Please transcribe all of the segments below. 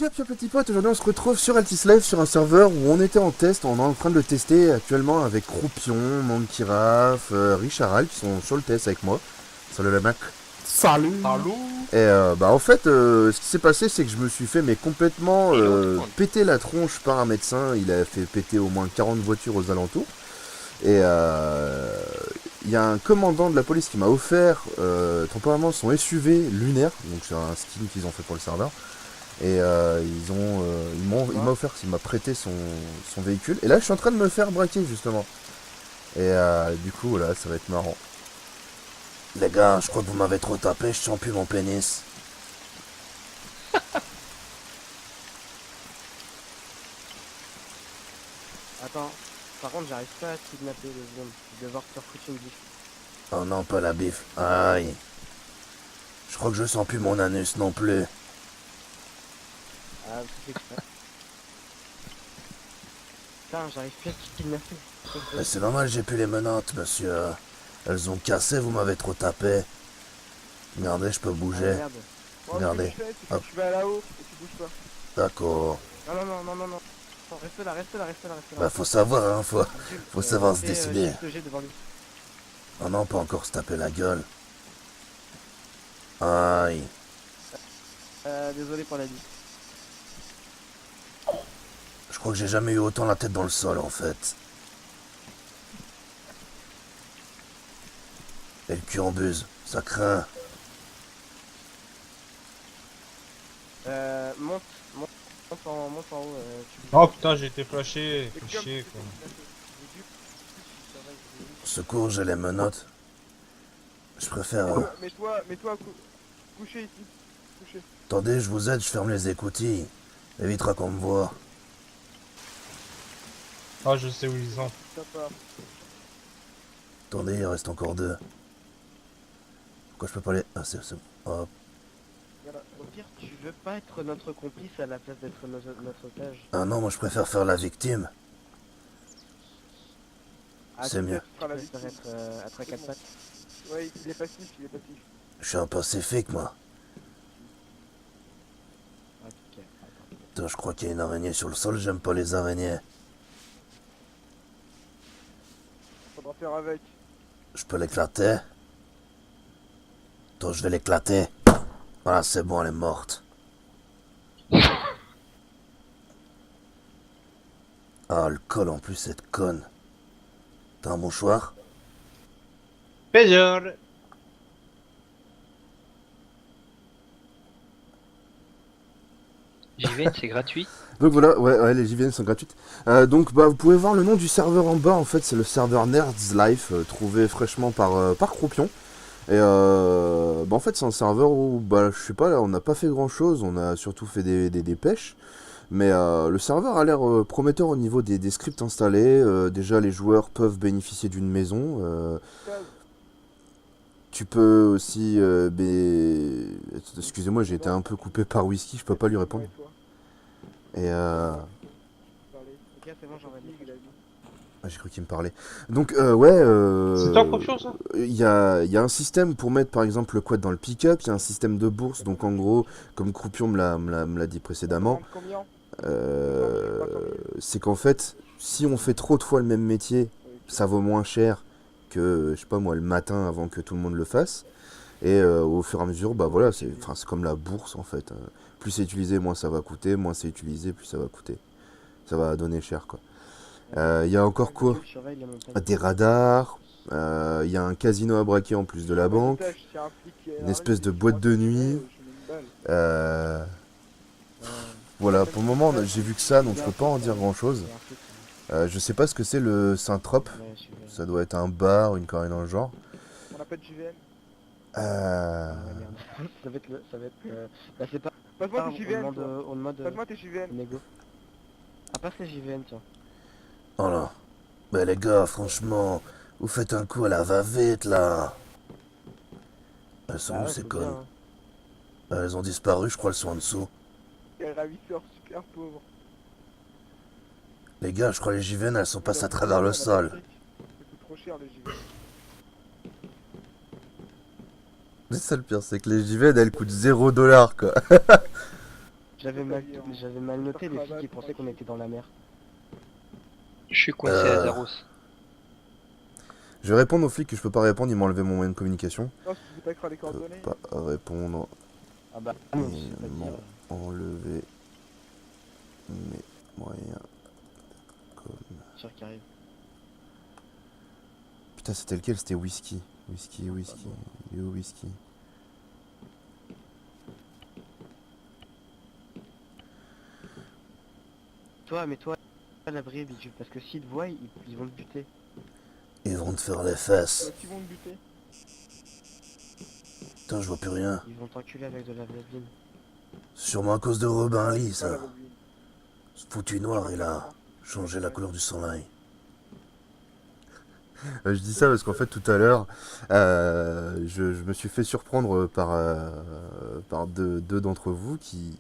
Yop yop petit pote, aujourd'hui on se retrouve sur Altis Live sur un serveur où on était en test, on est en train de le tester actuellement avec Croupion, Mankiraf, Richard qui sont sur le test avec moi. Salut les mecs. Salut. Allô. Et en fait, ce qui s'est passé c'est que je me suis fait mais complètement péter la tronche par un médecin, il a fait péter au moins 40 voitures aux alentours. Et il y a un commandant de la police qui m'a offert temporairement son SUV lunaire, donc c'est un skin qu'ils ont fait pour le serveur. Et il m'a offert, il m'a prêté son véhicule. Et là, je suis en train de me faire braquer, justement. Et du coup, voilà, ça va être marrant. Les gars, je crois que vous m'avez trop tapé, je sens plus mon pénis. Attends, par contre, j'arrive pas à kidnapper le seconde. Je vais devoir te recruter une bif. Oh non, pas la bif. Aïe. Je crois que je sens plus mon anus non plus. Ah, c'est exprès. Putain, j'arrive plus à te kidnapper. C'est normal, j'ai plus les menottes, monsieur. Elles ont cassé, vous m'avez trop tapé. Regardez, je peux bouger. Ah, merde. Regardez. Hop. Tu vas là-haut et tu bouges pas. D'accord. Non, non, non, non, non, non. Attends, reste là, reste là, reste là, reste là. Bah, faut savoir, hein, faut savoir se décider. Devant lui. Oh non, pas encore se taper la gueule. Aïe. Désolé pour la vie. Je crois que j'ai jamais eu autant la tête dans le sol, en fait. Et le cul en buse, ça craint. Monte en haut. Oh putain, j'ai été flashé. C'est Fais chier quoi. Secours, j'ai les menottes. Je préfère... Mets-toi couché ici. Couché. Attendez, je vous aide, je ferme les écoutilles. Évitera qu'on me voit. Ah, je sais où ils sont. Sympa. Attendez, il reste encore deux. Pourquoi je peux pas les... Ah, c'est bon. Hop. Au pire, tu veux pas être notre complice à la place d'être notre otage? Ah non, moi je préfère faire la victime. Ah, C'est mieux. Tu préfères être à quatre pattes? Ouais, il est passif, Je suis un pacifique, moi. Ok, attends. Putain, je crois qu'il y a une araignée sur le sol, j'aime pas les araignées. Faudra faire avec. Je peux l'éclater. Attends, je vais l'éclater. Voilà, c'est bon, elle est morte. Ah, le col en plus, cette conne. T'as un mouchoir? Pédior. JVN c'est gratuit. Donc voilà, ouais, les JVN sont gratuites. Donc vous pouvez voir le nom du serveur en bas, en fait c'est le serveur Nerds Life, trouvé fraîchement par Croupion. Et en fait c'est un serveur où, je sais pas, là on n'a pas fait grand chose, on a surtout fait des pêches. Mais le serveur a l'air prometteur au niveau des scripts installés. Déjà les joueurs peuvent bénéficier d'une maison. Tu peux aussi... Excusez-moi, j'ai été un peu coupé par Whisky, je peux pas lui répondre. Et Ok, c'est bon, j'en vais. Ah, j'ai cru qu'il me parlait. Donc, C'est toi confiant ça? il y a un système pour mettre par exemple le quad dans le pick-up, il y a un système de bourse, donc en gros, comme Croupion me l'a dit précédemment, c'est qu'en fait, si on fait trop de fois le même métier, ça vaut moins cher que, je sais pas moi, le matin avant que tout le monde le fasse. Et au fur et à mesure, voilà, c'est comme la bourse en fait. Plus c'est utilisé, moins ça va coûter, moins c'est utilisé, plus ça va coûter. Ça va donner cher quoi. Il y a encore quoi? Des radars, il y a un casino à braquer en plus de la banque, une espèce de boîte de nuit. Voilà, pour le moment j'ai vu que ça, donc je peux pas en dire grand chose. Je sais pas ce que c'est le Saint-Trope, ça doit être un bar, une connerie dans le genre. On n'a pas de JVN. Ça va être Là, c'est pas. Passe-moi tes JVN. On demande. Passe-moi tes JVN. Négo. Ah, passe les JVN, tiens. Oh là. Mais les gars, franchement, vous faites un coup à la va-vite là. Elles sont où ces connes? Elles ont disparu, je crois, elles sont en dessous. Quel ravisseur super pauvre. Les gars, je crois que les JVN, elles sont passées à travers le sol. Ça coûte trop cher les JVN. C'est ça le pire, c'est que les JVN, elles coûtent 0$ quoi. J'avais mal noté les filles qui pensaient qu'on était dans la mer. Je suis coincé à Zaros. Je vais répondre aux flics que je peux pas répondre, ils m'ont enlevé mon moyen de communication. Non, si tu peux pas écrire les Je peux coordonnées. pas répondre. Ah bah non, Ils c'est pas m'ont dire. enlevé mes moyens comme... Sûr qui arrive. Putain, c'était lequel? C'était whisky. Whisky. Il est où whisky? Toi, mets-toi à l'abri, Bijou, parce que s'ils te voient, ils vont te buter. Ils vont te faire les fesses. Qui vont me buter. Putain, je vois plus rien. Ils vont t'enculer avec de la vaseline. Sûrement à cause de Robin Lee, Pas ça. la vaseline. Ce foutu noir, il a changé la couleur du sunlight. Je dis ça parce qu'en fait tout à l'heure je me suis fait surprendre par deux d'entre vous qui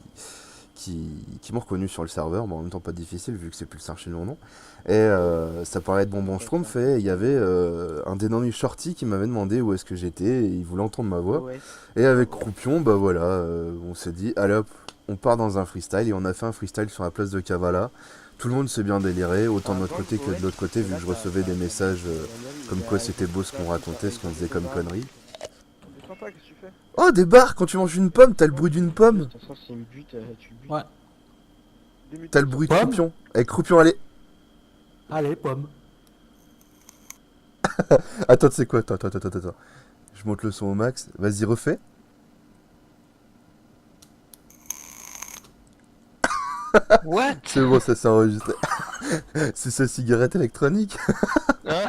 m'ont reconnu sur le serveur. Bon, en même temps pas difficile vu que c'est plus le chercher mon nom. Et ça parlait de Bonbon Schtroumpf et il y avait un dénommé Shorty qui m'avait demandé où est-ce que j'étais et il voulait entendre ma voix. Ouais. Et avec Croupion, bah voilà, on s'est dit allez hop, on part dans un freestyle et on a fait un freestyle sur la place de Kavala. Tout le monde s'est bien déliré, autant de notre côté que de l'autre côté, vu que je recevais des messages comme quoi c'était beau ce qu'on racontait, ce qu'on faisait comme conneries. C'est sympa, qu'est-ce que tu fais? Oh, des barres, quand tu manges une pomme, t'as le bruit d'une De pomme. toute façon, c'est une butte, tu butes. Ouais. Des mutations. T'as le bruit de Pomme. Croupion. Eh, Croupion, allez. Allez, pomme. Attends, tu sais quoi? Attends. Je monte le son au max. Vas-y, refais. What? C'est bon, ça s'est enregistré. C'est sa cigarette électronique. Hein?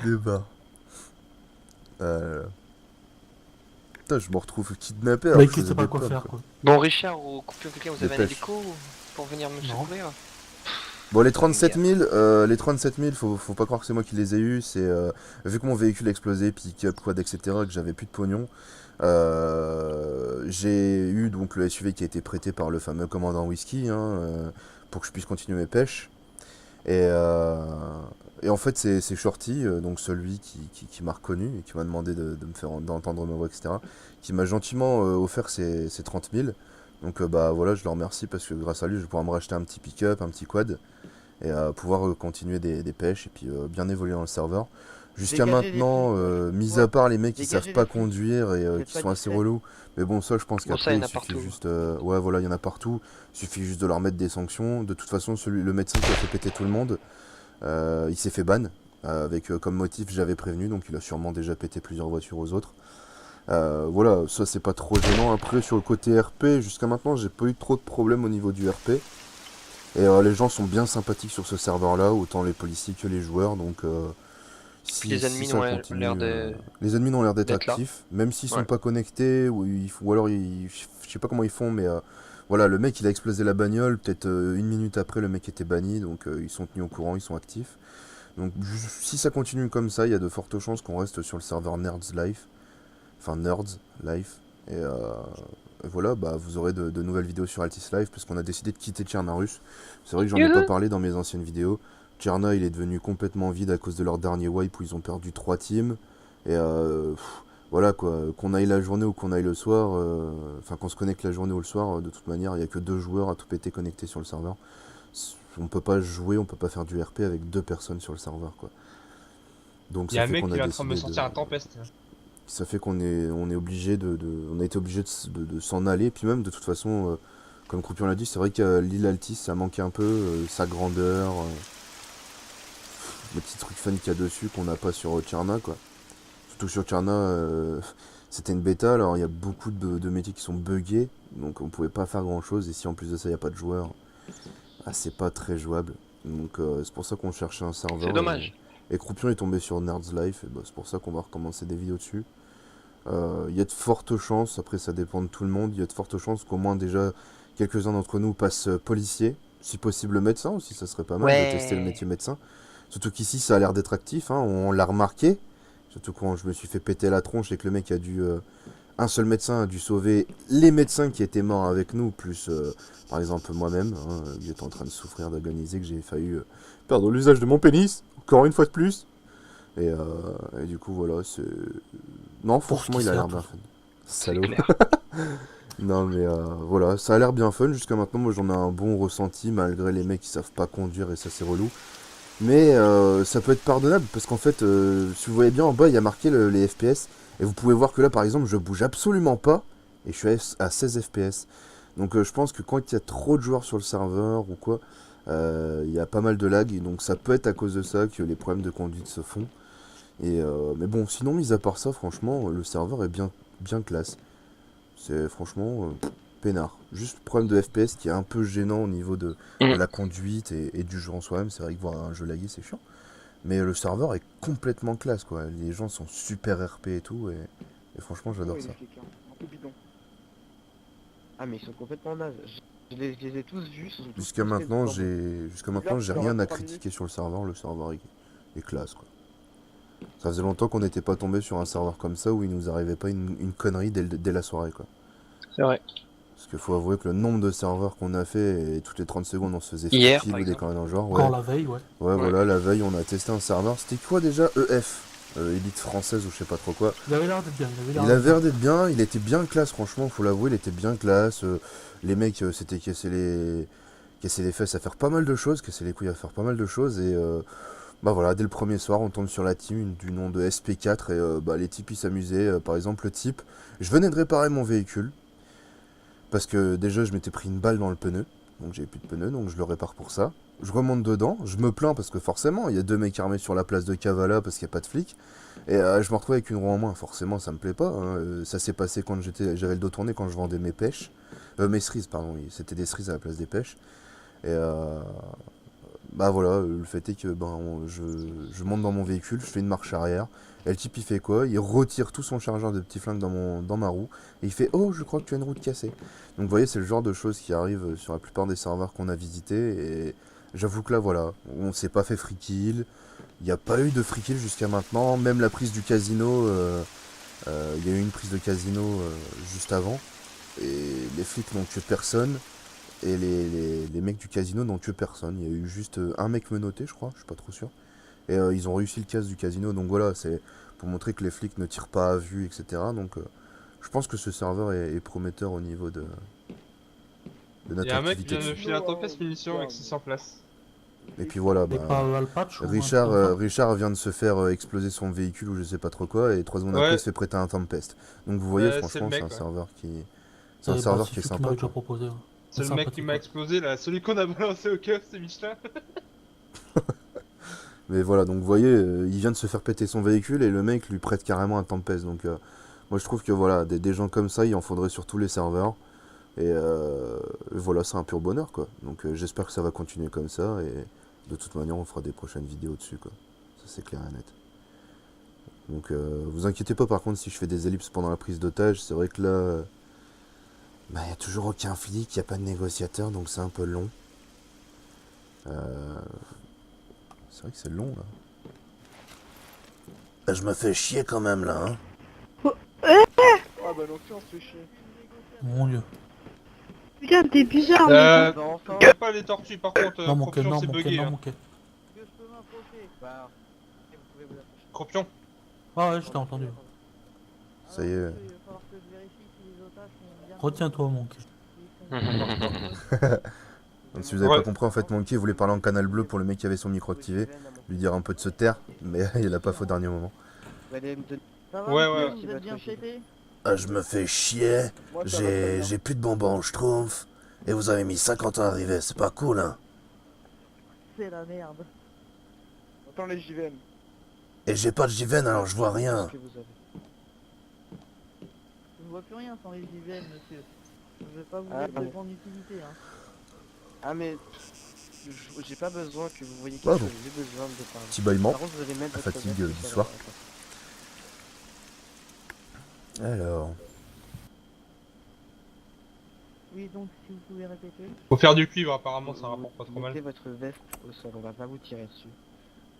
Des barres. Putain, je me retrouve kidnappé. alors Mais que je qui faisais sait pas des quoi pommes, faire, quoi. quoi. Bon, Richard ou Coupion, quelqu'un, vous avez un Dépêche. hélico pour venir me Non. secourir? Bon, les 37 000, faut pas croire que c'est moi qui les ai eus. C'est vu que mon véhicule a explosé, pick-up, quad, etc., que j'avais plus de pognon. J'ai eu donc le SUV qui a été prêté par le fameux commandant Whisky pour que je puisse continuer mes pêches. Et en fait, c'est Shorty, donc celui qui m'a reconnu et qui m'a demandé de me faire d'entendre ma voix, etc., qui m'a gentiment offert ces 30 000. Donc bah voilà, je le remercie parce que grâce à lui, je vais pouvoir me racheter un petit pick-up, un petit quad et pouvoir continuer des pêches et puis bien évoluer dans le serveur. Jusqu'à Dégagez les maintenant, flics. mis à part les mecs qui Dégagez savent pas les flics. conduire et Faites qui pas sont assez discret. relous, mais bon, ça je pense Bon, ça, qu'après il y en a il suffit partout. juste. Ouais, voilà, il y en a partout. Il suffit juste de leur mettre des sanctions. De toute façon, le médecin qui a fait péter tout le monde, il s'est fait ban. Avec comme motif, j'avais prévenu, donc il a sûrement déjà pété plusieurs voitures aux autres. Voilà, ça c'est pas trop gênant. Après, sur le côté RP, jusqu'à maintenant, j'ai pas eu trop de problèmes au niveau du RP. Et les gens sont bien sympathiques sur ce serveur-là, autant les policiers que les joueurs. Donc, si, Les si admins ça ont l'air continue, de- les admins ont l'air d'être d'être là. actifs, même s'ils sont Ouais. pas connectés, ou alors je sais pas comment ils font, mais voilà, le mec il a explosé la bagnole, peut-être une minute après le mec était banni, donc ils sont tenus au courant, ils sont actifs. Donc si ça continue comme ça, il y a de fortes chances qu'on reste sur le serveur Nerds Life. Enfin Nerds Life. Et voilà, bah vous aurez de nouvelles vidéos sur Altis Life parce qu'on a décidé de quitter Tchernarus. C'est vrai que j'en ai pas Youhou. parlé dans mes anciennes vidéos. Tcherna il est devenu complètement vide à cause de leur dernier wipe où ils ont perdu 3 teams. Et voilà quoi, qu'on aille la journée ou qu'on aille le soir, enfin qu'on se connecte la journée ou le soir, de toute manière il n'y a que 2 joueurs à tout péter connectés sur le serveur. On peut pas jouer, on peut pas faire du RP avec 2 personnes sur le serveur quoi. Donc Il y a ça un fait mec qu'on qui est a en train de me décidé sortir un tempête. ça fait qu'on est obligé on a été obligé de s'en aller. Puis même de toute façon, comme Croupion l'a dit, c'est vrai que l'île Altis ça manquait un peu, sa grandeur, les petits trucs fun qu'il y a dessus qu'on n'a pas sur Tcherna quoi. Surtout sur Tcherna, c'était une bêta, alors il y a beaucoup de métiers qui sont buggés, donc on pouvait pas faire grand chose. Et si en plus de ça il n'y a pas de joueurs, c'est pas très jouable. Donc c'est pour ça qu'on cherchait un serveur. C'est dommage. Et Croupion est tombé sur Nerds Life, et bah, c'est pour ça qu'on va recommencer des vidéos dessus. Il y a de fortes chances, après ça dépend de tout le monde, il y a de fortes chances qu'au moins déjà quelques-uns d'entre nous passent policier, si possible médecin aussi, ça serait pas mal Ouais. de tester le métier médecin. Surtout qu'ici ça a l'air d'être actif, on l'a remarqué. Surtout quand je me suis fait péter la tronche et que le mec a dû... un seul médecin a dû sauver les médecins qui étaient morts avec nous, plus par exemple moi-même, il était en train de souffrir, d'agoniser, que j'ai failli perdre l'usage de mon pénis, encore une fois de plus. Et du coup voilà, c'est... Non, Pour ce franchement qui il a sert, l'air tout bien ça. fun. C'est Salaud. clair. Non mais voilà, ça a l'air bien fun jusqu'à maintenant, moi j'en ai un bon ressenti malgré les mecs qui savent pas conduire et ça c'est relou. Mais ça peut être pardonnable parce qu'en fait, si vous voyez bien en bas, il y a marqué les FPS et vous pouvez voir que là par exemple, je bouge absolument pas et je suis à 16 FPS. Donc je pense que quand il y a trop de joueurs sur le serveur ou quoi, il y a pas mal de lag et donc ça peut être à cause de ça que les problèmes de conduite se font. Et mais bon, sinon mis à part ça, franchement, le serveur est bien classe. C'est franchement peinard. Juste problème de FPS qui est un peu gênant au niveau de Mm. la conduite et du jeu en soi-même. C'est vrai que voir un jeu laguer c'est chiant. Mais le serveur est complètement classe quoi. Les gens sont super RP et tout et franchement j'adore Oh, ça. il est flic, hein. Un peu bidon. Ah mais ils sont complètement nazes. Je les ai tous vus. Ils sont tous Jusqu'à postés maintenant dedans. j'ai rien à critiquer sur le serveur. Le serveur est classe quoi. Ça faisait longtemps qu'on n'était pas tombé sur un serveur comme ça où il nous arrivait pas une connerie dès la soirée quoi. C'est vrai. Parce qu'il faut avouer que le nombre de serveurs qu'on a fait, et toutes les 30 secondes on se faisait Hier, free par ou des exemple. conneries dans le genre. Encore la veille, ouais. Ouais, voilà, la veille on a testé un serveur. C'était quoi déjà? EF, Élite française ou je sais pas trop quoi. Il avait l'air d'être bien. Il avait l'air d'être bien, il était bien classe, franchement, faut l'avouer, il était bien classe. Les mecs s'étaient cassé les fesses à faire pas mal de choses, casser les couilles à faire pas mal de choses. Et bah voilà, dès le premier soir, on tombe sur la team du nom de SP4 et bah, les types ils s'amusaient. Par exemple, le type, je venais de réparer mon véhicule. Parce que déjà je m'étais pris une balle dans le pneu, donc j'avais plus de pneu, donc je le répare pour ça. Je remonte dedans, je me plains parce que forcément il y a deux mecs armés sur la place de Kavala parce qu'il n'y a pas de flics. Et je me retrouve avec une roue en moins, forcément ça me plaît pas. Hein. Ça s'est passé quand j'avais le dos tourné quand je vendais mes pêches. Mes cerises, pardon, oui, c'était des cerises à la place des pêches. Et bah voilà, le fait est que je monte dans mon véhicule, je fais une marche arrière. Et le type il fait quoi? Il retire tout son chargeur de petit flingue dans ma roue. Et il fait oh je crois que tu as une roue de cassée. Donc vous voyez c'est le genre de choses qui arrivent sur la plupart des serveurs qu'on a visités. Et j'avoue que là voilà, on s'est pas fait free kill. Il n'y a pas eu de free kill jusqu'à maintenant. Même la prise du casino, il y a eu une prise de casino juste avant. Et les flics n'ont tué personne. Et les mecs du casino n'ont tué personne. Il y a eu juste un mec menotté, je crois, je suis pas trop sûr. Et ils ont réussi le casse du casino. Donc voilà, c'est pour montrer que les flics ne tirent pas à vue, etc. Donc je pense que ce serveur est prometteur au niveau de Il notre y a un mec qui activité vient de dessus. filer un tempête munitions avec 600 places. Et puis voilà, Et bah, pas le patch ou un truc comme ça. Richard vient de se faire exploser son véhicule ou je sais pas trop quoi. Et 3 secondes après, Ouais. il se fait prêter un Tempest. Donc vous voyez, Ouais, c'est franchement, le c'est mec, un ouais. serveur qui C'est est c'est sympa. celui qui m'avait déjà Quoi. proposé. Ouais. C'est le mec qui sympathique, m'a ouais. explosé là, celui qu'on a balancé au keuf, c'est Michelin. Mais voilà, donc vous voyez, il vient de se faire péter son véhicule et le mec lui prête carrément un Tempest. Donc moi je trouve que voilà, des gens comme ça, il en faudrait sur tous les serveurs. Et voilà, c'est un pur bonheur quoi. Donc j'espère que ça va continuer comme ça et de toute manière on fera des prochaines vidéos dessus quoi. Ça c'est clair et net. Donc vous inquiétez pas par contre si je fais des ellipses pendant la prise d'otage, c'est vrai que là, bah y a toujours aucun flic, y a pas de négociateur donc c'est un peu long. C'est vrai que c'est long là. Je me fais chier quand même là hein. Ah bah non, on se fait chier. Mon dieu. Putain, t'es bizarre, mec. Non, enfin, pas les tortues par contre, Non, mon quai, Cropion non, c'est mon quai, bugué. non, Hein. mon quai. Je peux m'approcher. Bah, vous pouvez vous approcher. Cropion. Ah ouais, je t'ai entendu. Ça y est. Il va falloir que je vérifie si les otages sont bien. Retiens-toi, mon quai. Donc, si vous avez Ouais. pas compris en fait Monkey voulait parler en canal bleu pour le mec qui avait son micro activé, lui dire un peu de se taire, mais il a pas fait au dernier moment. Vous allez me donner. Ça va, Ouais, monsieur, ouais. vous êtes bien pété? Ah je me fais chier, Moi, ça va très bien. plus de bonbons je trouve, et vous avez mis 50 ans à arriver, c'est pas cool hein. C'est la merde. Attends les JVM. Et j'ai pas de JVN alors je vois rien. Que vous avez. Je ne vois plus rien sans les JVM, monsieur. Je vais pas vous Ah, être de bon. grande utilité, hein. Ah mais j'ai pas besoin que vous voyez quelque Pardon. chose, j'ai besoin de parler. Petit bâillement. Par contre vous allez mettre La votre fatigue, veste, du ça soir. va, d'accord. Alors, Oui, donc, si vous pouvez répéter. Faut faire du cuivre apparemment, ça rapporte pas trop Mettez mal. votre veste au sol, on va pas vous tirer dessus.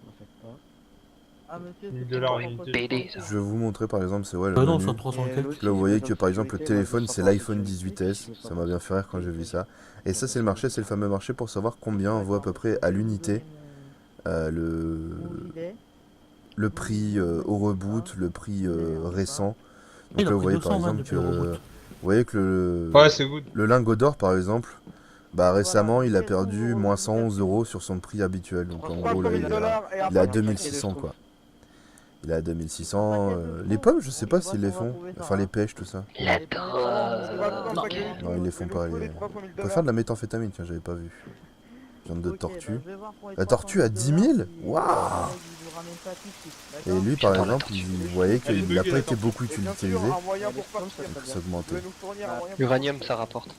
N'en faites pas. Ah, monsieur, Une c'est de l'heure, pas une votre de- BD, faute. ça. je vais vous montrer par exemple, c'est ouais le Bah non, menu. c'est 300 Et quelques. l'autre, Là vous voyez c'est que les par agents de exemple le sécurité, moi, je téléphone me c'est sens pas en l'iPhone sécurité, 18S, je me sens ça pas m'a en bien fait rire quand j'ai vu ça. Et ça c'est le marché, c'est le fameux marché pour savoir combien vaut à peu près à l'unité Mon gilet. le prix au reboot, le prix récent. Il Donc a là vous pris voyez par 220 exemple depuis le que reboot. voyez que Ouais, c'est good. le lingot d'or, par exemple, bah récemment, il a perdu moins 111 € sur son prix habituel. Donc en gros, là, 300 000 dollars et il est à après, 2600, quoi. Il est à 2600. Les pommes, je sais pas s'ils les font. Enfin, les pêches, tout ça. La c'est drogue. pas le temps, Non. Paquet. Non, ils les font pas. Il nous faut Les... les 300 000 On peut faire de la méthamphétamine, tiens, j'avais pas vu. Viande de Ok, tortue. bah, je vais voir pour les La 300 tortue à 10 000? puis, Waouh. le collègue, il vous ramène ça tout de suite, Et d'accord lui, par J'adore la exemple, tortue. vous voyez Elle est qu'il n'a buggée, pas la été tortue. beaucoup Et bien utilisé. sûr, un moyen pour Ouais, partir. ça, Donc ça ça a Vous augmenté. pouvez nous fournir un moyen pour L'uranium, partir. ça rapporte.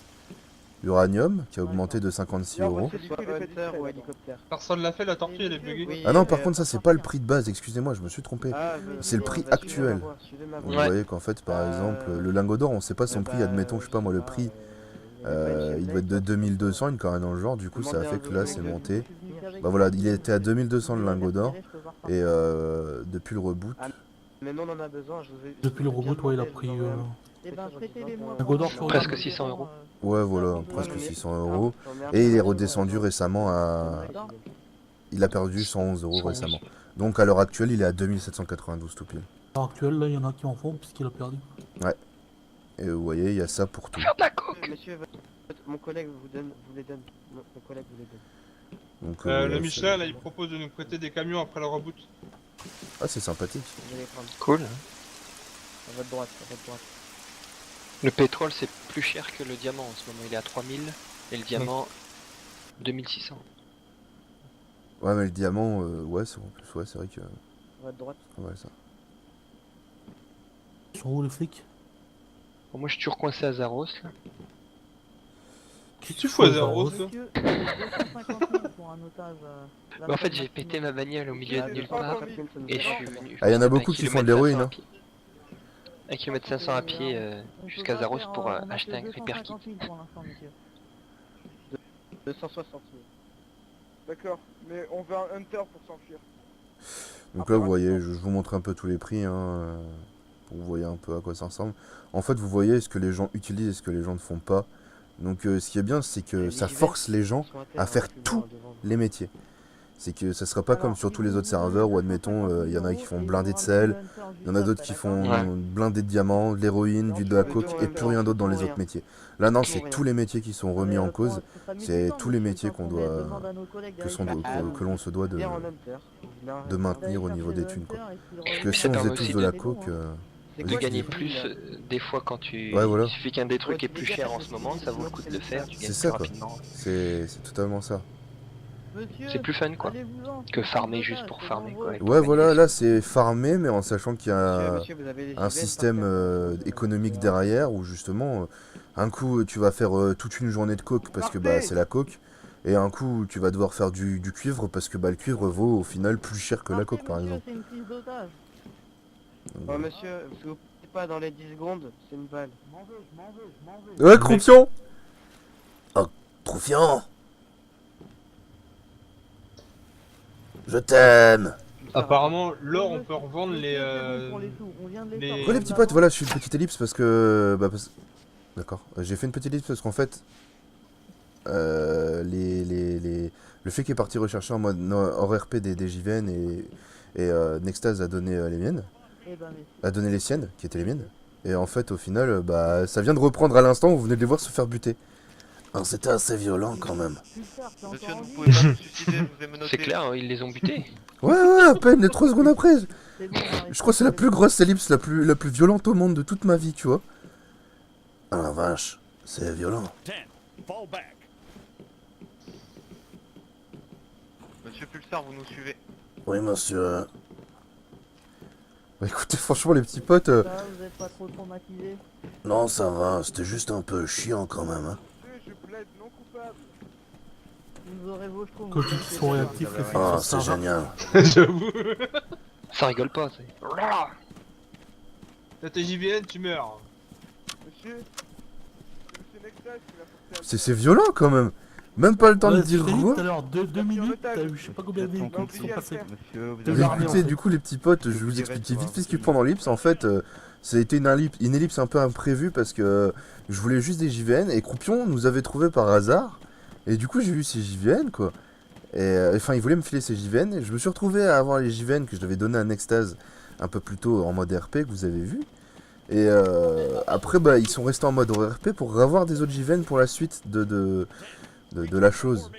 L'uranium, qui a augmenté de 56 Ouais, €. c'est Que ce soit liquide et fait Hunter discret, ou là-bas. hélicoptère. Personne l'a fait, la tortue, elle est buggée. Oui, Ah non, par contre, ça, c'est pas le prix de base, excusez-moi, je me suis trompé. Ah, C'est le bah, prix bah, suivez actuel. ma voie, suivez ma Vous voie. Ouais. voyez qu'en fait, par exemple, le lingot d'or, on sait pas son prix, admettons, je sais pas moi, le prix, il doit être de 2200, une carré dans le genre, du coup, ça a fait que là, c'est monté. Bah voilà, il était à 2200 le lingot d'or, et depuis le reboot, Mais non, on en a besoin, je vous ai... Depuis le je vous ai reboot, bien ouais, il a demandé, pris. je vous envoie un- Eh ben, prêtez-les-moi. Un Godard sur Presque le- 600 €. ouais, voilà, presque 600 €. Et il est redescendu récemment à... Il a perdu 111 € récemment. Donc à l'heure actuelle, il est à 2792 tout pile. À l'heure actuelle, là, il y en a qui en font puisqu'il a perdu. Et vous voyez, il y a ça pour tout. Faire de la coke. Monsieur, mon collègue vous les donne. Mon collègue vous les donne. Donc, Le voilà, Michelin, c'est- là, il propose de nous prêter des camions après le reboot. Ah, c'est sympathique. Vous allez prendre. Cool. À votre droite, à votre droite. Le pétrole, c'est plus cher que le diamant en ce moment. Il est à 3000 et le diamant 2600. Ouais, mais le diamant, ouais, c'est en plus, ouais, c'est vrai que... À votre droite. Ouais, ça. Ils sont où les flics? Bon, moi, je suis toujours coincé à Zaros. Là. Tu fous à zéro, ça. Monsieur, 250 000 pour un otage. Mais en fait, j'ai pété ma bagnole au milieu de nulle part et je suis venu. Ah, il y en a un beaucoup qui font de kilomètre l'héroïne, 500 à hein. pied. 1 km 500 à pied jusqu'à Zaros pour acheter un repair kit. 250 000 pour l'instant, monsieur. 260 000. D'accord, mais on veut un Hunter pour s'enfuir. Donc là, vous voyez, je vous montre un peu tous les prix, hein, pour que vous voyez un peu à quoi ça ressemble. En fait, vous voyez ce que les gens utilisent et ce que les gens ne font pas. Donc ce qui est bien, c'est que ça force les gens à faire tous les métiers. C'est que ça sera pas comme sur tous les autres serveurs où, admettons, il y en a qui font blindé de sel, il y en a d'autres qui font Ouais. blindé de diamants, de l'héroïne, de la coke et plus rien d'autre dans les autres métiers. Là, non, c'est tous les métiers qui sont remis en cause. c'est tous les métiers qu'on doit- que l'on se doit Bien en Hunter. de maintenir au niveau des thunes, quoi. Parce que si Ça on permet faisait tous aussi de la de- coke, C'est De Vas-y, gagner dis-moi. plus des fois quand tu... Ouais, voilà. Il suffit qu'un des trucs est plus cher en ce moment, ça vaut le coup de le faire, tu C'est gagnes ça, plus quoi. rapidement. c'est totalement ça. C'est plus fun quoi, que farmer juste pour farmer quoi. et pour Ouais, gagner voilà, des là c'est farmer, mais en sachant qu'il y a un système euh, économique derrière où justement, un coup tu vas faire toute une journée de coke parce que bah, c'est la coke, et un coup tu vas devoir faire du cuivre parce que bah, le cuivre vaut au final plus cher que la coke par exemple. C'est une prise d'otage. Donc, Oh monsieur, vous vous pouvez pas dans les 10 secondes, c'est une balle. Ouais, Croupion. Oh, Croupion. Je t'aime. Apparemment, l'or, on peut revendre les... Ouais, les petits potes, voilà, je fais une petite ellipse parce que... D'accord, j'ai fait une petite ellipse parce qu'en fait... Le fait qu'il est parti rechercher en mode hors RP des JVN et Nextase a donné les miennes, a donné les siennes, qui étaient les miennes. Et en fait, au final, bah, ça vient de reprendre à l'instant où vous venez de les voir se faire buter. Alors, c'était assez violent quand même. Monsieur, vous pouvez pas vous suicider, je vous ai menotté. C'est clair, hein, ils les ont butés. Ouais, à peine, les 3 secondes après. Je crois que c'est la plus grosse ellipse, la plus violente au monde de toute ma vie, tu vois. Ah la vache, c'est violent. Monsieur Pulsar, vous nous suivez. Oui, monsieur. Bah écoutez, franchement, les petits potes... Vous êtes pas trop traumatisé? Non, ça va, c'était juste un peu chiant quand même, hein. Je plaide non coupable. Vous aurez vos chevaux. Quand ils sont réactifs, les flics, Ah, ça c'est va. génial. J'avoue. Ça rigole pas, c'est... T'as tes JVN, tu meurs. Monsieur Nextase qui l'a porté à C'est violent quand même. Même pas le temps de Ouais, dire j'ai dit tout quoi. à l'heure, 2 minutes, t'as eu je sais pas combien de véhicules qui sont passés. Mais écoutez, du coup, les petits potes, je vais vous expliquer vite fait ce qu'il prend dans l'ellipse. En fait, ça a été une ellipse un peu imprévue parce que je voulais juste des JVN et Croupion nous avait trouvé par hasard. Et du coup, j'ai eu ces JVN quoi. Et enfin, il voulait me filer ces JVN. Et je me suis retrouvé à avoir les JVN que je devais donner à Nextase un peu plus tôt en mode RP que vous avez vu. Et après, bah, ils sont restés en mode RP pour avoir des OGVN pour la suite de la chose.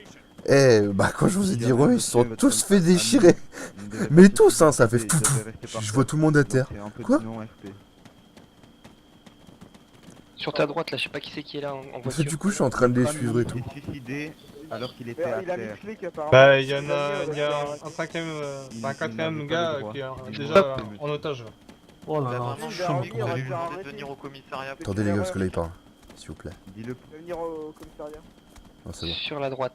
Et bah, quand je vous ai dit re, ils se sont tous fait déchirer. Mais tous, hein, ça fait... Je vois tout le monde à terre. Quoi? Sur ta droite, là, je sais pas qui c'est qui est là en En fait, voiture. du coup, je suis en train de les suivre et tout. suicidé alors qu'il était Il à a mis terre. flic apparemment. Bah, il y a un cinquième, un quatrième gars qui est déjà en otage. Oh Vous là avez là, vraiment chiant, dit que vous quand allez même. lui demander de venir au commissariat. Attendez les gars, parce que là, il parle. S'il vous plaît. Dis-le. Il va venir au commissariat. Non, c'est bon. Sur la droite.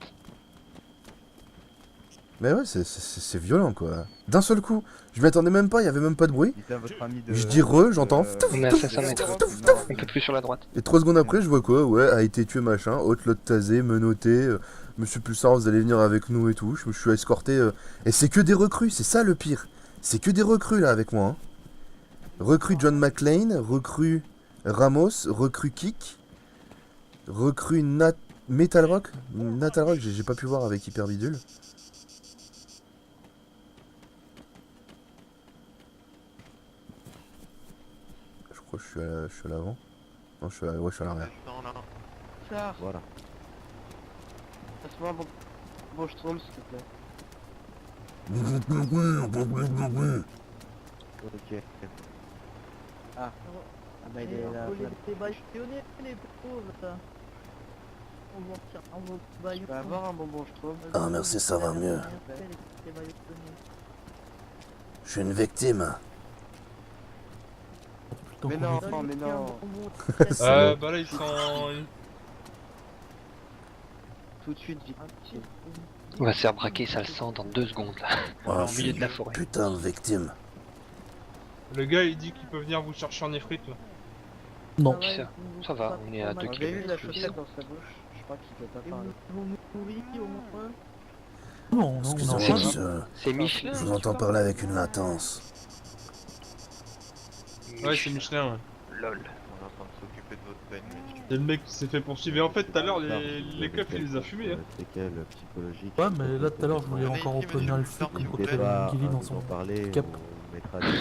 Mais ouais, c'est violent, quoi. D'un seul coup, je m'y attendais même pas, il y avait même pas de bruit. Dites à votre ami de... Je dis re, j'entends... On est à 500 mètres. Un peu plus sur la droite. Et 3 secondes après, je vois quoi? Ouais, a été tué, machin, haute lot tasé, menotté, monsieur Pulsar, vous allez venir avec nous et tout. Je me suis escorté. Et c'est que des recrues, c'est ça le pire. C'est que des recrues là avec moi. Hein. Recrue John McClane, recrue Ramos, recrue Kick, recrue Metal Rock. Natal Rock, j'ai pas pu voir avec Hyper Bidule. Je crois que je suis à l'avant. Non, je suis à l'arrière. Char, Voilà. passe-moi un bon Schtroumpf, s'il te plaît. Ok. Ah bah il est là. Les bâillonnés, les pauvres, là. On va tiens, on va Tu baillonner. peux avoir un bonbon Schtroumpf? Ah, merci, ça va mieux. Les bâillonnés. Je suis une victime. Putain, Mais qu'on non, est- mais non. Bah là, ils sont... Tout de suite victime. On va se faire braquer, ça le sent dans 2 secondes là. Ah, Au milieu de la forêt. Putain de victime. Le gars, il dit qu'il peut venir vous chercher en effrite, là. Non. Qui ça Ça va, on est à 2 J'ai vu la km. chaussette dans sa bouche, je crois qu'il peut pas parler. Ils vont mourir au moins. Non, non, Excusez-moi, non. monsieur. C'est Michelin. Je vous entends parler avec une latence. Ouais, c'est Michelin, ouais. Lol. On est en train de s'occuper de votre peine, monsieur. C'est le mec qui s'est fait poursuivre. Et en fait, tout à l'heure, les keufs, il les a fumés, hein. C'est quel psychologique. Ouais, mais là tout à l'heure, je voulais Venez encore ici, obtenir le monsieur flic Pulsar, côté s'il vous de plaît. Guilly dans son parler, cap. on mettra des...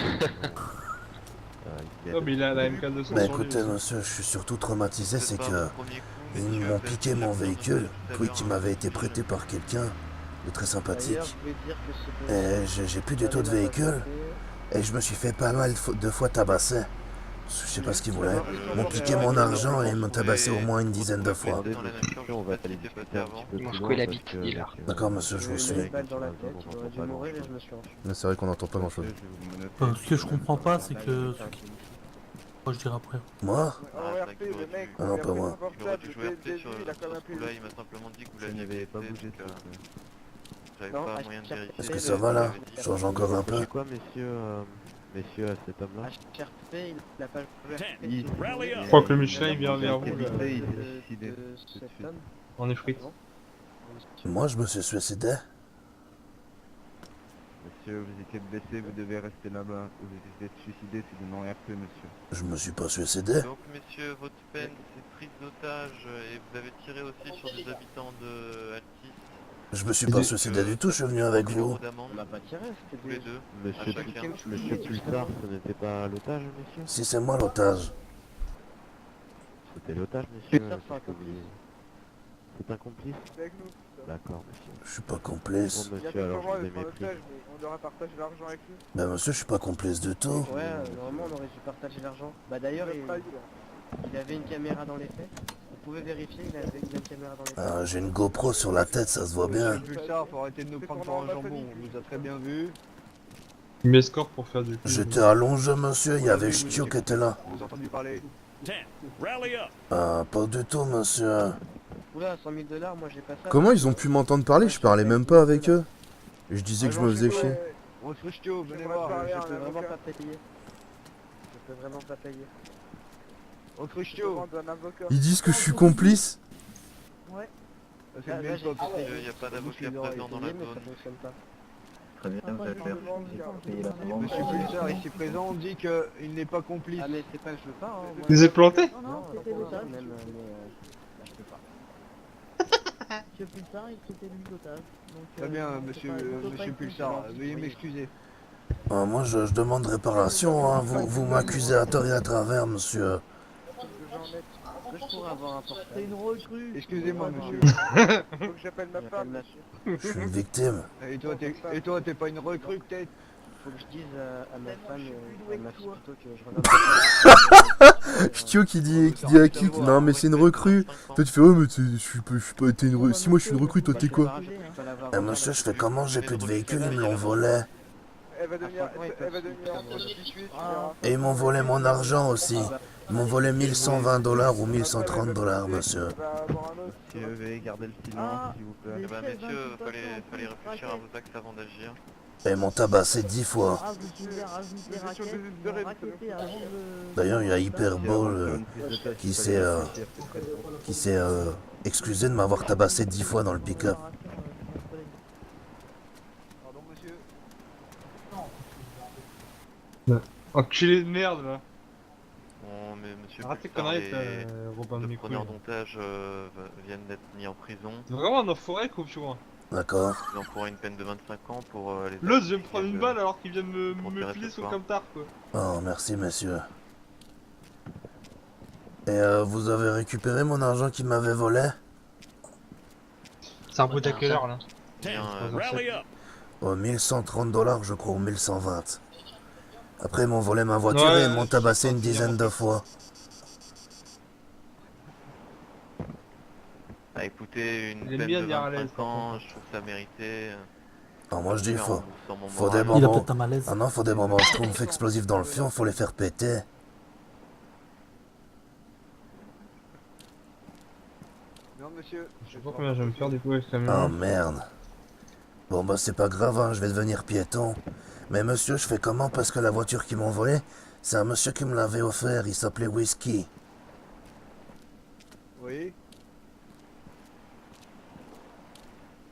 Oh, mais il a la MK200 Bah sur lui écoutez, aussi. monsieur, je suis surtout traumatisé, c'est pas que votre premier coup, ils monsieur, m'ont vous êtes piqué mon déjà venu véhicule, tout à oui, l'heure, qui m'avait été monsieur. prêté par quelqu'un de très sympathique. D'ailleurs, je voulais dire que c'est Et j'ai plus du tout de véhicule, et je me suis fait pas mal de fois tabasser. Je sais pas ce qu'ils voulaient. Ils m'ont piqué mon argent et ils m'ont tabassé au moins une dizaine de fois. Dans la nature, On va je sais pas aller ce qui s'est discuter passé un avant. petit peu Ils m'ont plus secoué loin, la parce bite, que- dis-leur. D'accord, monsieur, je vous J'ai eu suis. une balle dans la tête, il aurait dû mourir et je me suis enfuie. Mais c'est vrai qu'on n'entend pas grand chose. Ce que je comprends pas, c'est que... Moi, je dirais après. Moi? En RP, le mec, Ah non, pas moi. Il aurait dû jouer RP dès le sur début, il a quand même ce appelé. coup-là, il m'a simplement dit que vous Je l'aviez n'avais pas blessé, bougé de donc, truc. j'avais Non, pas à moyen de chaque- vérifier. Est-ce que ça va là? Je change encore un peu. C'est quoi, messieurs, à cet homme-là HRP, il a pas joué RP. Je crois que le Michelin, il vient vers vous, là, Cet homme. en effrite. Moi, je me suis suicidé. Monsieur, vous étiez blessé, vous devez rester là-bas. Vous êtes suicidé, c'est de non-RP, monsieur. Je me suis pas suicidé. Donc, messieurs, votre peine, c'est prise d'otage et vous avez tiré aussi sur des habitants de Altis. Je me suis pas suicidé du tout, je suis venu avec 1000 euros vous. d'amende, On l'a pas tiré, tous c'était les des... deux. Monsieur, À chacun. monsieur Pulsar, ce n'était pas l'otage, monsieur Si c'est moi l'otage. C'était l'otage, monsieur. Pulsar, c'est un qu'est-ce que complice. vous- C'est un complice C'est avec nous. ça. D'accord, monsieur. Je suis pas complice. Bon, Il y a monsieur, alors quelques mois, je vous ai il prend mépris. l'otage, mais on aurait partagé l'argent avec lui. Ben monsieur, je suis pas complice du tout. Ouais, normalement on aurait dû partager l'argent. Bah d'ailleurs, Il a trahi, là. il avait une caméra dans les faits. Vous pouvez vérifier, il avait une caméra dans les faits. Ah, j'ai une GoPro sur la tête, ça se voit bien. Pulsar, faut arrêter de nous prendre pour un jambon, on nous a très bien vus. Il m'escorte pour faire du... J'étais à Longe, monsieur, il y avait Ch'tio qui était là. Vous avez entendu parler. Ah, pas du tout, monsieur. Oula, 100 000 $, moi j'ai pas ça. Comment ils ont pu m'entendre parler? Je parlais même pas avec eux. Je disais que je me faisais chier. On se Ch'tio, venez J'aimerais voir. parler, Je je peux peux vraiment vraiment pas payer. Je peux vraiment pas payer. On se Ch'tio. Un avocat. Ils disent que je suis complice. C'est Là, bien j'ai top. essayé. Il n'y a pas d'avocat Je l'aurais présent dans la essayé, mais ça zone. fonctionne pas. Très bien, Monsieur Pulsar, ici présent, on dit qu'il n'est pas complice. Ah mais c'est pas que je veux pas, hein. moi. Ils les ai plantés? Non, non, c'était l'otage. Même, mais là, je peux pas. Monsieur Pulsar, c'était lui l'otage. Donc, Très bien, c'est monsieur pas- il faut pas monsieur être Pulsar, confident, veuillez oui. m'excuser. Moi, je demande réparation, hein. Vous m'accusez à tort et à travers, monsieur. Est-ce que je pourrais avoir un portable? C'est une recrue. Excusez-moi, Faut monsieur. Faut que j'appelle ma femme, monsieur. Je suis une victime. Et toi, t'es pas une recrue, peut-être? Faut que je dise à ma femme, je suis plus doué à ma que fille toi. plutôt que je regarde. Chtio qui dit à qui non mais c'est une recrue. Toi tu fais ouais mais je suis pas t'es une recrue. Si moi je suis une recrue, toi t'es quoi? Monsieur, je fais comment? J'ai plus de véhicule, ils me l'ont volé. Elle va devenir entre 18, Et ils m'ont volé mon argent aussi. Ils m'ont volé 1120 $ ou 1130 $, monsieur. Monsieur, veuillez garder le silence, Ah, s'il vous plaît. les Eh ben chefs messieurs, d'inculpation fallait sont réfléchir à raquettes. vos actes avant d'agir. Et ils m'ont tabassé 10 fois. Ah, vous pouvez rajouter Nous étions raquettes, désespérés, ils m'ont raquetté avant de... D'ailleurs, il y a Hyperball qui s'est excusé de m'avoir tabassé 10 fois dans le pick-up. Pardon, monsieur. Enculé de merde là. Bon, mais monsieur Arrête tes Pulsar, conneries, les Robin de deux mes couilles. preneurs d'otages viennent d'être mis en prison. C'est vraiment un enfoiré, coupe, tu vois. D'accord. Ils encourent une peine de 25 ans pour les... L'autre, je vais me prendre une balle alors qu'il vient de me Enterré filer ce sous soir. comme tard, quoi. Oh, merci, monsieur. Et vous avez récupéré mon argent qui m'avait volé? C'est un bruit à quelle heure là? Bien, Oh, 1130 $, je crois, ou 1120. Après, ils m'ont volé ma voiture Ouais, et ils m'ont tabassé une dizaine de fois. Ah, écoutez, une Il aime peine bien de dire à l'aise, 25 ans, je trouve ça mérité. Non, moi je dis, Faire faut rembourser mon des moral. bonbons. Il a peut-être un malaise. Ah non, faut des bonbons schtroumpfs explosifs dans le fion, faut les faire péter. Non, monsieur. Je sais pas combien je vais me faire du coup avec ça. Oh merde. Bon bah c'est pas grave, hein, je vais devenir piéton. Mais monsieur, je fais comment? Parce que la voiture qu'ils m'ont volée, c'est un monsieur qui me l'avait offert, il s'appelait Whisky. Oui.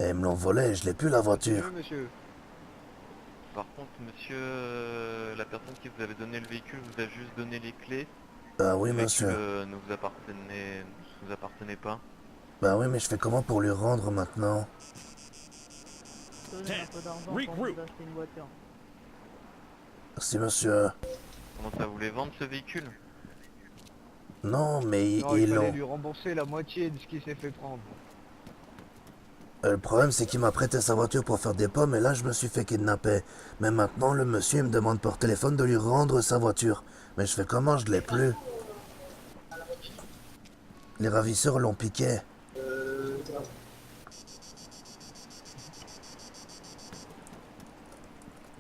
Et ils me l'ont volé, je l'ai plus la voiture. Continue, monsieur. Par contre, monsieur, la personne qui vous avait donné le véhicule vous a juste donné les clés. Ah oui Le véhicule, monsieur. ne vous appartenait pas. Bah oui, mais je fais comment pour lui rendre maintenant? Donnez un peu d'argent quand vous achetez une voiture. Merci monsieur. Comment ça, vous voulez vendre ce véhicule? Non, mais Non, ils il fallait l'ont... lui rembourser la moitié de ce qu'il s'est fait prendre. Le problème c'est qu'il m'a prêté sa voiture pour faire des pommes et là je me suis fait kidnapper. Mais maintenant le monsieur il me demande par téléphone de lui rendre sa voiture. Mais je fais comment? Je l'ai plus. Les ravisseurs l'ont piqué.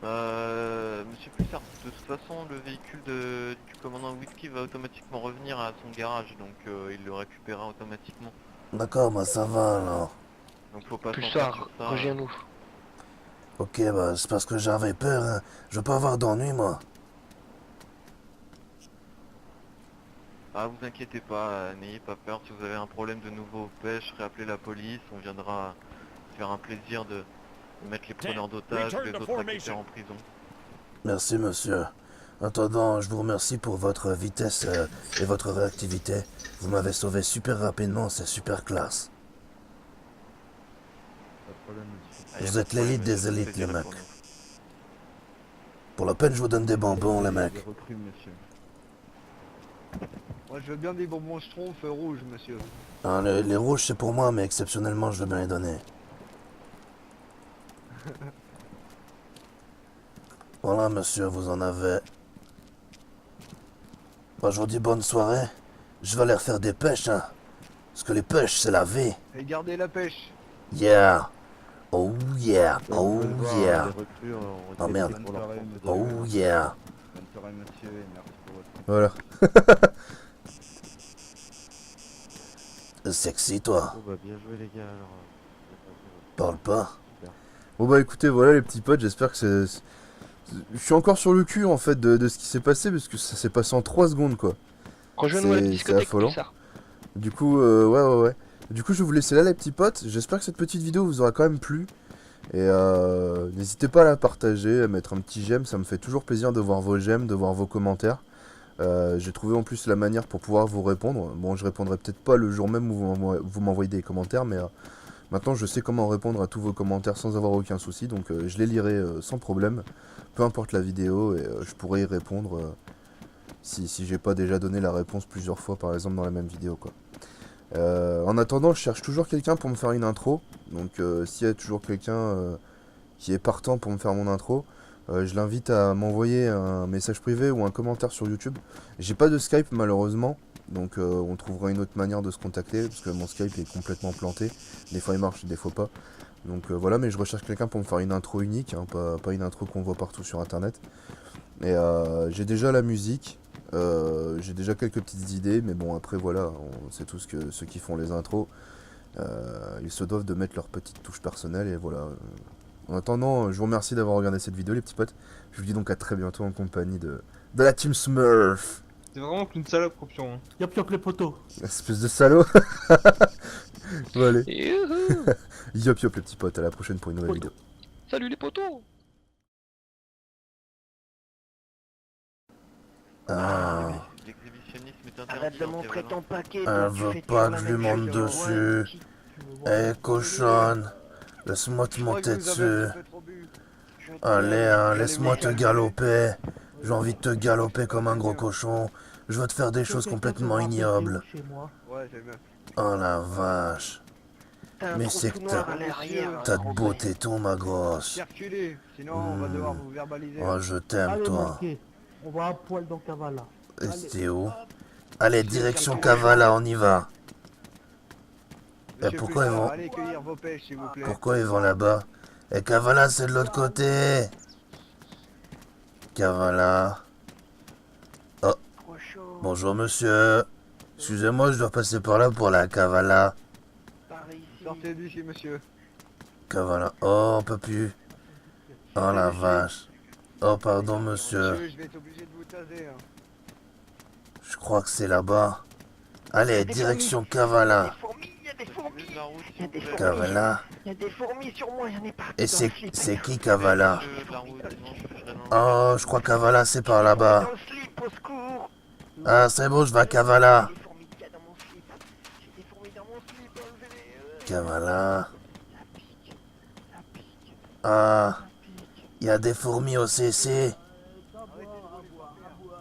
Monsieur Pulsar, de toute façon, le véhicule du commandant Whisky va automatiquement revenir à son garage, donc il le récupérera automatiquement. D'accord, bah ça va alors. Donc faut pas s'en faire Pulsar, sur ça. reviens-nous. Ok, bah c'est parce que j'avais peur, hein. Je veux pas avoir d'ennui moi. Ah, vous inquiétez pas, n'ayez pas peur. Si vous avez un problème de nouveau aux pêches, réappelez la police, on viendra se faire un plaisir de mettre les preneurs d'otages ou les autres acteurs en prison. Merci monsieur. En attendant, je vous remercie pour votre vitesse et votre réactivité. Vous m'avez sauvé super rapidement, c'est super classe. Pas de problème, monsieur. Ah, y a Vous pas êtes de problème, l'élite des monsieur, élites, plaisir les est mecs. pour nous. Pour la peine, je vous donne des bonbons, les Des mecs. recrues, monsieur. Moi, je veux bien des bonbons schtroumpfs rouges, monsieur. Hein, les rouges, c'est pour moi, mais exceptionnellement, je veux bien les donner. Voilà, monsieur, vous en avez. Bah, je vous dis bonne soirée. Je vais aller refaire des pêches, hein. Parce que les pêches, c'est la vie. Et gardez la pêche. Yeah. Oh yeah. Vous Oh pouvez le voir, yeah. les recrues, Oh, merde. bonne soirée, monsieur. Oh yeah. Bonne soirée, monsieur, et merci pour votre... Voilà. Sexy, toi. Oh, bah, bien joué, les gars, alors... Parle pas. Bon bah écoutez, voilà les petits potes, j'espère que c'est... Je suis encore sur le cul en fait de ce qui s'est passé parce que ça s'est passé en 3 secondes quoi. Rejoins-nous à la C'est discothèque, affolant. Pulsar. Du coup, ouais. Du coup, je vais vous laisser là les petits potes. J'espère que cette petite vidéo vous aura quand même plu. Et n'hésitez pas à la partager, à mettre un petit j'aime, ça me fait toujours plaisir de voir vos j'aime, de voir vos commentaires. J'ai trouvé en plus la manière pour pouvoir vous répondre. Bon, je répondrai peut-être pas le jour même où vous m'envoyez des commentaires, mais Maintenant, je sais comment répondre à tous vos commentaires sans avoir aucun souci, donc je les lirai sans problème, peu importe la vidéo, et je pourrai y répondre si j'ai pas déjà donné la réponse plusieurs fois, par exemple, dans la même vidéo, quoi. En attendant, je cherche toujours quelqu'un pour me faire une intro, donc s'il y a toujours quelqu'un qui est partant pour me faire mon intro, je l'invite à m'envoyer un message privé ou un commentaire sur YouTube. J'ai pas de Skype malheureusement, donc on trouvera une autre manière de se contacter, parce que mon Skype est complètement planté, des fois il marche, des fois pas. Donc voilà, mais je recherche quelqu'un pour me faire une intro unique, hein, pas une intro qu'on voit partout sur internet. Et j'ai déjà la musique. J'ai déjà quelques petites idées, mais bon après voilà, c'est tout ce que ceux qui font les intros, ils se doivent de mettre leur petite touche personnelle et voilà. En attendant, je vous remercie d'avoir regardé cette vidéo les petits potes. Je vous dis donc à très bientôt en compagnie de la team Smurf. C'est vraiment qu'une salope, Corpion. Hein. Yop yop les potos. Espèce de salaud. Bon allez. Youhou. Yop yop les petits potes, à la prochaine pour une nouvelle vidéo. Salut les potos. Ah. L'exhibitionnisme est interdit. Arrête de dans montrer tes ton paquet. Elle veut pas que je lui monte dessus. Eh cochonne, laisse-moi te monter dessus. Allez, hein, laisse-moi te galoper. J'ai envie de te galoper comme un gros cochon. Je veux te faire des choses complètement ignobles. Ouais, j'aime bien. Oh la vache. Mais c'est que t'as de beaux tétons, ma grosse. Circulez, sinon on va devoir vous verbaliser. Oh, je t'aime, Allez, toi. manqué. On va à poil dans Kavala. Et c'était où? Allez, direction Kavala, on y va. Et pourquoi ils vont... Allez cueillir vos pêches, s'il vous plaît. Pourquoi ils vont là-bas? Et Kavala, c'est de l'autre côté. Kavala. Oh. Bonjour, monsieur. Excusez-moi, je dois passer par là pour la Kavala. Sortez d'ici, monsieur. Kavala. Oh, on peut plus. Oh la vache. Oh, pardon, monsieur. Je vais être obligé de vous taser. Hein. Je crois que c'est là-bas. Allez, direction Kavala. Kavala. Il y a des fourmis sur moi, il y en a partout. Et c'est qui Kavala? Oh, je crois Kavala, c'est par là-bas. Dans le slip, au secours. Ah, c'est bon, je vais à Kavala. J'ai des fourmis qu'il y a dans mon slip. J'ai des fourmis dans mon slip, enlevez-les. Kavala. La pique. La pique. Ah, il y a des fourmis au CC.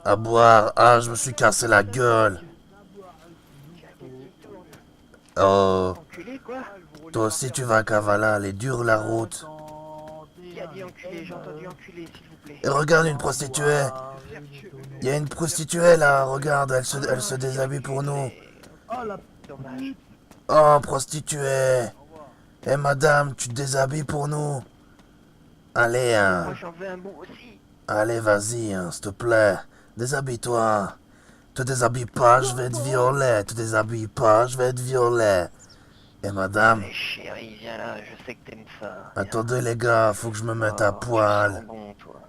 À boire. Ah, je me suis cassé la gueule. Oh, Enculé, quoi? toi aussi tu vas à Kavala, elle est dure la route. Qui a dit enculé? J'ai entendu enculé, s'il vous plaît. Et regarde une prostituée. Il y a une prostituée là, regarde, elle se déshabille pour nous. Oh la Dommage. Oh, prostituée. Eh madame, tu te déshabilles pour nous. Allez, hein. Moi, j'en veux un bout aussi. Allez, vas-y, hein, s'il te plaît. Déshabille-toi. Te déshabille pas, je vais être violet. Te déshabille pas, je vais être violet. Et madame, Mais chérie, viens là, je sais que t'aimes ça. attendez les gars, faut que je me mette à poil. Bon, toi.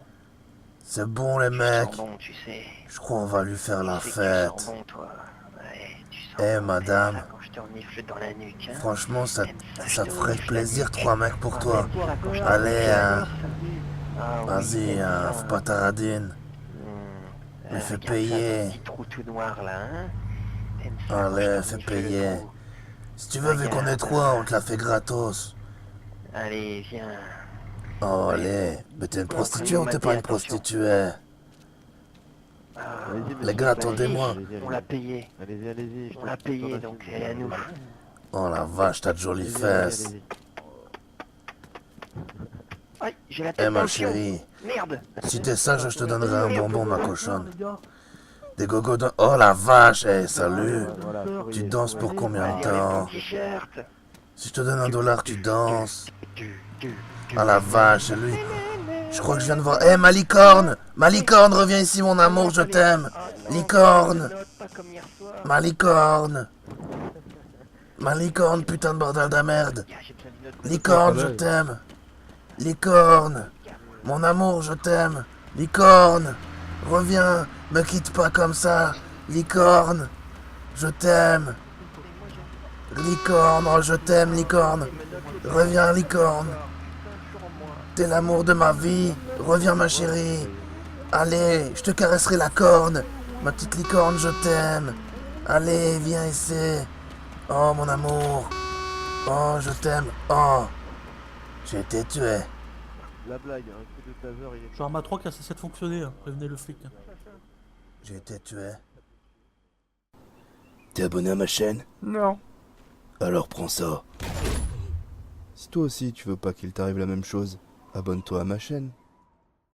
C'est bon les Tu mecs. sens bon, tu sais. Je crois on va lui faire la Tu sais que tu sens fête. bon, toi. Ouais, tu sens Eh bon, madame, t'aimes ça quand je te renifle dans la nuque, hein. franchement ça T'aimes te je te ferait renifle plaisir la nuque. 3 mecs pour toi. T'aimes ça quand je te Allez, renifle la hein. nuque. Ah oui, Vas-y, t'aimes hein, ça, faut pas taradine. Mais fais regarde ça, payer. ton petit trou tout noir là, hein. T'aimes ça quand Allez, je te fais renifle le payer. trou. Si tu veux, vu qu'on est 3, on te la fait gratos. Allez, viens. Oh, allez. Mais t'es une prostituée ou t'es pas une prostituée? Ah, Les gars, attendez-moi. on l'a payé. Allez-y, allez-y. On l'a payé, donc elle est à nous. Oh la vache, t'as de jolies fesses. Aïe, j'ai la Eh tête ma dans le fion. chérie, Merde. si t'es sage, je te donnerai un bonbon, ma cochonne. les gars. Des gogos de... Oh la vache, eh, salut. Voilà, Tu danses pour combien de temps? T-shirt. Si je te donne $1, tu danses. Ah la vache, lui. Je crois que je viens de voir... Eh, ma licorne! Ma licorne, reviens ici, mon amour, je t'aime. Licorne! Ma licorne! Ma licorne, putain de bordel de merde! Licorne, je t'aime! Licorne! Mon amour, je t'aime! Licorne! Reviens! Me quitte pas comme ça! Licorne! Je t'aime! Licorne, oh je t'aime, licorne! Reviens, licorne! T'es l'amour de ma vie! Reviens, ma chérie! Allez, je te caresserai la corne! Ma petite licorne, je t'aime! Allez, viens ici! Oh, mon amour! Oh, je t'aime. Oh, j'ai été tué. La blague, un coup de taser, il est... Genre Arma 3 qui a cessé de fonctionner, hein. Prévenez le flic. Hein. J'ai été tué. T'es abonné à ma chaîne? Non. Alors prends ça. Si toi aussi tu veux pas qu'il t'arrive la même chose, abonne-toi à ma chaîne.